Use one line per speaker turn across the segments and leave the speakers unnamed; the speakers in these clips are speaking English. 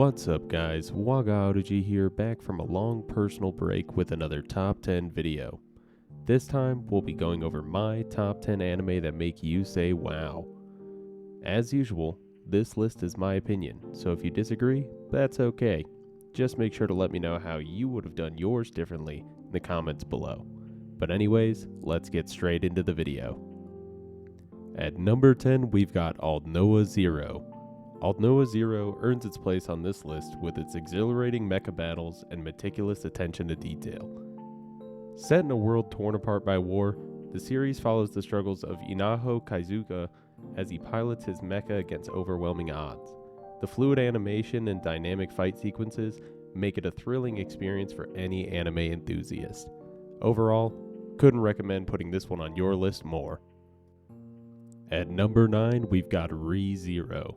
What's up guys, Waga Aruji here, back from a long personal break with another top 10 video. This time we'll be going over my top 10 anime that make you say wow. As usual, this list is my opinion, so if you disagree, that's okay. Just make sure to let me know how you would have done yours differently in the comments below. But anyways, let's get straight into the video. At number 10 we've got Noa Zero. Noa Zero earns its place on this list with its exhilarating mecha battles and meticulous attention to detail. Set in a world torn apart by war, the series follows the struggles of Inaho Kaizuka as he pilots his mecha against overwhelming odds. The fluid animation and dynamic fight sequences make it a thrilling experience for any anime enthusiast. Overall, couldn't recommend putting this one on your list more. At number 9 we've got ReZero.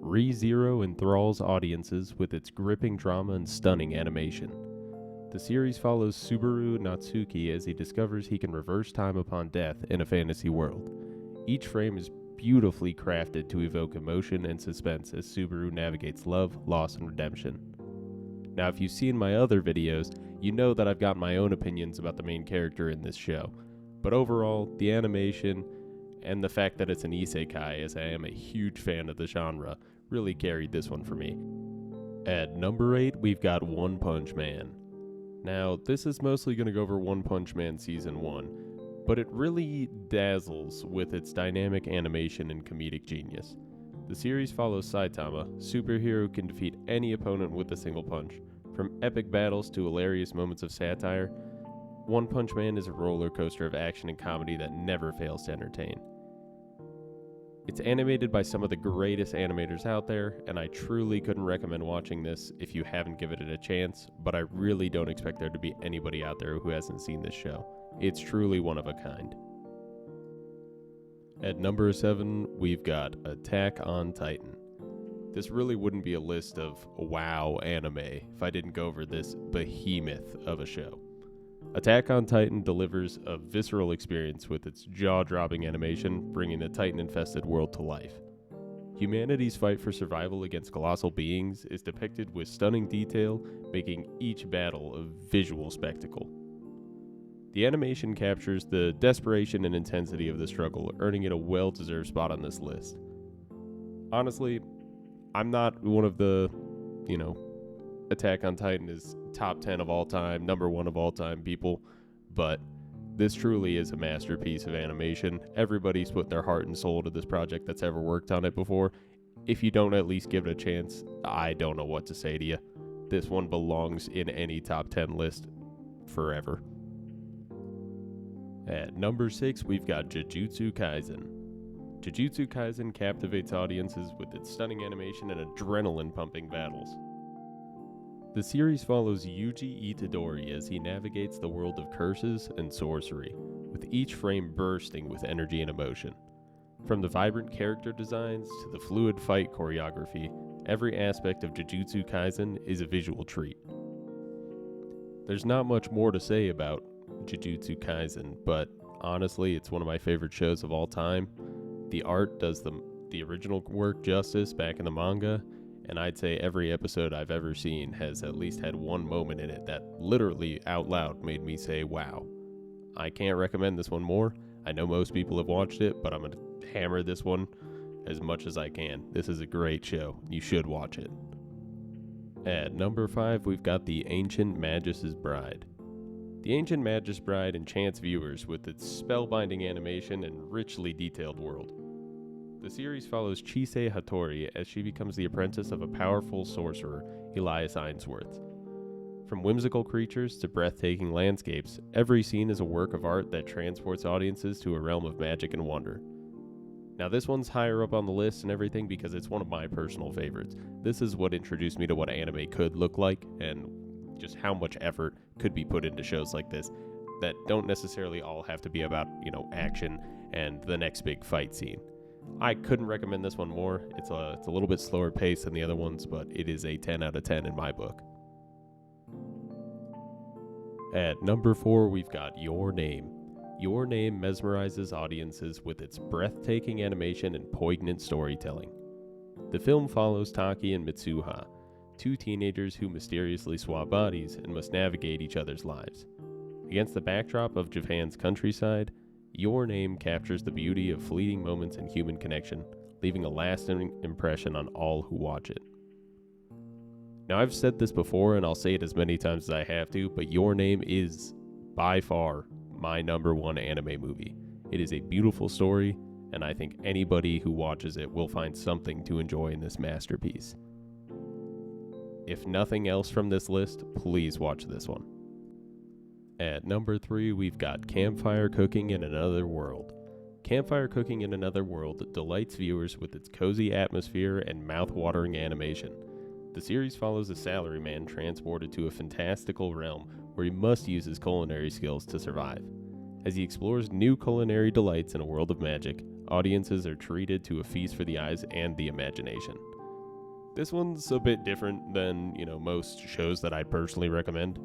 ReZero enthralls audiences with its gripping drama and stunning animation. The series follows Subaru Natsuki as he discovers he can reverse time upon death in a fantasy world. Each frame is beautifully crafted to evoke emotion and suspense as Subaru navigates love, loss, and redemption. Now, if you've seen my other videos, you know that I've got my own opinions about the main character in this show. But overall, the animation and the fact that it's an isekai, as I am a huge fan of the genre, really carried this one for me. At number 8, we've got One Punch Man. Now, this is mostly going to go over One Punch Man Season 1, but it really dazzles with its dynamic animation and comedic genius. The series follows Saitama, superhero who can defeat any opponent with a single punch. From epic battles to hilarious moments of satire, One Punch Man is a roller coaster of action and comedy that never fails to entertain. It's animated by some of the greatest animators out there, and I truly couldn't recommend watching this if you haven't given it a chance, but I really don't expect there to be anybody out there who hasn't seen this show. It's truly one of a kind. At number 7, we've got Attack on Titan. This really wouldn't be a list of wow anime if I didn't go over this behemoth of a show. Attack on Titan delivers a visceral experience with its jaw-dropping animation, bringing the Titan-infested world to life. Humanity's fight for survival against colossal beings is depicted with stunning detail, making each battle a visual spectacle. The animation captures the desperation and intensity of the struggle, earning it a well-deserved spot on this list. Honestly, I'm not one of the, Attack on Titan is top 10 of all time, number 1 of all time people, but this truly is a masterpiece of animation. Everybody's put their heart and soul to this project that's ever worked on it before. If you don't at least give it a chance, I don't know what to say to you. This one belongs in any top 10 list forever. At number 6, we've got Jutsu Kaizen. Jutsu Kaizen captivates audiences with its stunning animation and adrenaline-pumping battles. The series follows Yuji Itadori as he navigates the world of curses and sorcery, with each frame bursting with energy and emotion. From the vibrant character designs to the fluid fight choreography, every aspect of Jujutsu Kaisen is a visual treat. There's not much more to say about Jujutsu Kaisen, but honestly, it's one of my favorite shows of all time. The art does the original work justice back in the manga, and I'd say every episode I've ever seen has at least had one moment in it that literally out loud made me say, wow. I can't recommend this one more. I know most people have watched it, but I'm going to hammer this one as much as I can. This is a great show. You should watch it. At number 5, we've got The Ancient Magis' Bride. The Ancient Magis' Bride enchants viewers with its spellbinding animation and richly detailed world. The series follows Chise Hattori as she becomes the apprentice of a powerful sorcerer, Elias Ainsworth. From whimsical creatures to breathtaking landscapes, every scene is a work of art that transports audiences to a realm of magic and wonder. Now this one's higher up on the list and everything because it's one of my personal favorites. This is what introduced me to what anime could look like and just how much effort could be put into shows like this that don't necessarily all have to be about, action and the next big fight scene. I couldn't recommend this one more. It's a little bit slower paced than the other ones, but it is a 10 out of 10 in my book. At number 4, we've got Your Name. Your Name mesmerizes audiences with its breathtaking animation and poignant storytelling. The film follows Taki and Mitsuha, two teenagers who mysteriously swap bodies and must navigate each other's lives. Against the backdrop of Japan's countryside, Your Name captures the beauty of fleeting moments and human connection, leaving a lasting impression on all who watch it. Now, I've said this before, and I'll say it as many times as I have to, but Your Name is, by far, my number one anime movie. It is a beautiful story, and I think anybody who watches it will find something to enjoy in this masterpiece. If nothing else from this list, please watch this one. At number 3, we've got Campfire Cooking in Another World. Campfire Cooking in Another World delights viewers with its cozy atmosphere and mouth-watering animation. The series follows a salaryman transported to a fantastical realm where he must use his culinary skills to survive. As he explores new culinary delights in a world of magic, audiences are treated to a feast for the eyes and the imagination. This one's a bit different than, most shows that I'd personally recommend.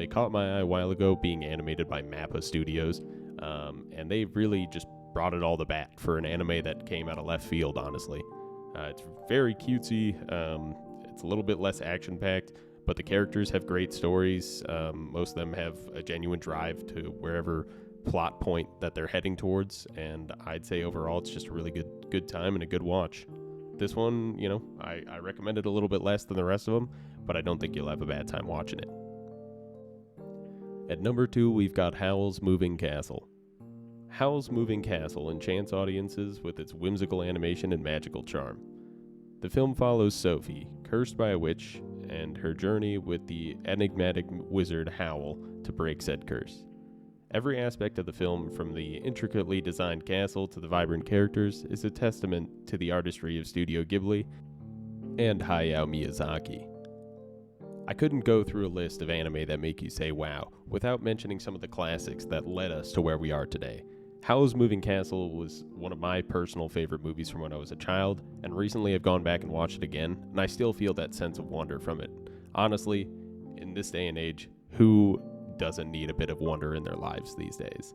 It caught my eye a while ago being animated by MAPPA Studios, and they really just brought it all to bat for an anime that came out of left field, honestly. It's very cutesy, it's a little bit less action-packed, but the characters have great stories. Most of them have a genuine drive to wherever plot point that they're heading towards, and I'd say overall it's just a really good time and a good watch. This one, I recommend it a little bit less than the rest of them, but I don't think you'll have a bad time watching it. At number 2, we've got Howl's Moving Castle. Howl's Moving Castle enchants audiences with its whimsical animation and magical charm. The film follows Sophie, cursed by a witch, and her journey with the enigmatic wizard Howl to break said curse. Every aspect of the film, from the intricately designed castle to the vibrant characters, is a testament to the artistry of Studio Ghibli and Hayao Miyazaki. I couldn't go through a list of anime that make you say wow without mentioning some of the classics that led us to where we are today. Howl's Moving Castle was one of my personal favorite movies from when I was a child, and recently I've gone back and watched it again, and I still feel that sense of wonder from it. Honestly, in this day and age, who doesn't need a bit of wonder in their lives these days?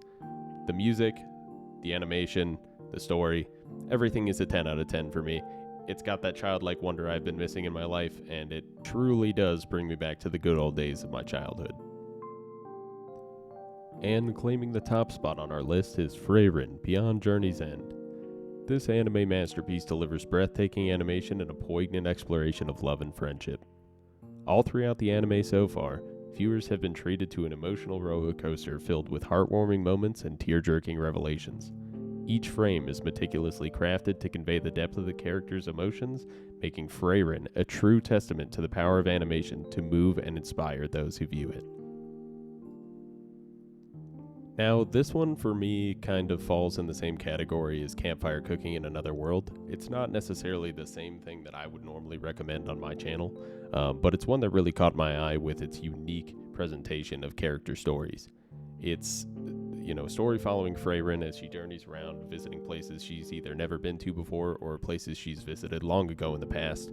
The music, the animation, the story, everything is a 10 out of 10 for me. It's got that childlike wonder I've been missing in my life, and it truly does bring me back to the good old days of my childhood. And claiming the top spot on our list is Frin, Beyond Journey's End. This anime masterpiece delivers breathtaking animation and a poignant exploration of love and friendship. All throughout the anime so far, viewers have been treated to an emotional roller coaster filled with heartwarming moments and tear-jerking revelations. Each frame is meticulously crafted to convey the depth of the character's emotions, making Frin a true testament to the power of animation to move and inspire those who view it. Now, this one for me kind of falls in the same category as Campfire Cooking in Another World. It's not necessarily the same thing that I would normally recommend on my channel, but it's one that really caught my eye with its unique presentation of character stories. It's, a story following Frin as she journeys around visiting places she's either never been to before or places she's visited long ago in the past,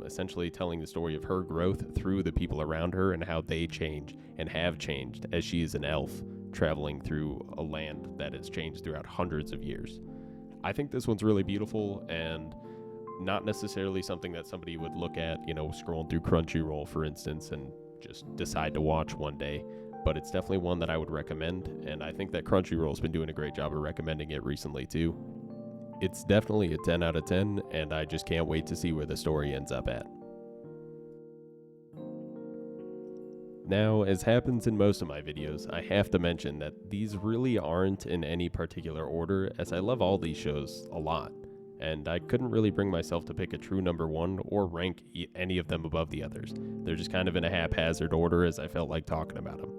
essentially telling the story of her growth through the people around her and how they change and have changed as she is an elf traveling through a land that has changed throughout hundreds of years. I think this one's really beautiful and not necessarily something that somebody would look at, scrolling through Crunchyroll, for instance, and just decide to watch one day. But it's definitely one that I would recommend, and I think that Crunchyroll's been doing a great job of recommending it recently too. It's definitely a 10 out of 10, and I just can't wait to see where the story ends up at. Now, as happens in most of my videos, I have to mention that these really aren't in any particular order, as I love all these shows a lot, and I couldn't really bring myself to pick a true number one or rank any of them above the others. They're just kind of in a haphazard order as I felt like talking about them.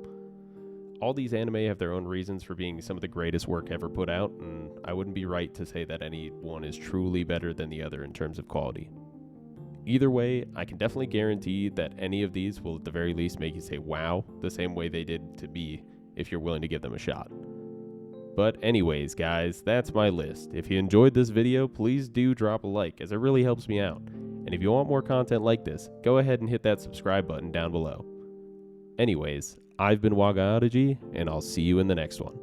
All these anime have their own reasons for being some of the greatest work ever put out, and I wouldn't be right to say that any one is truly better than the other in terms of quality. Either way, I can definitely guarantee that any of these will at the very least make you say wow, the same way they did to me, if you're willing to give them a shot. But anyways, guys, that's my list. If you enjoyed this video, please do drop a like, as it really helps me out. And if you want more content like this, go ahead and hit that subscribe button down below. Anyways, I've been Waga, and I'll see you in the next one.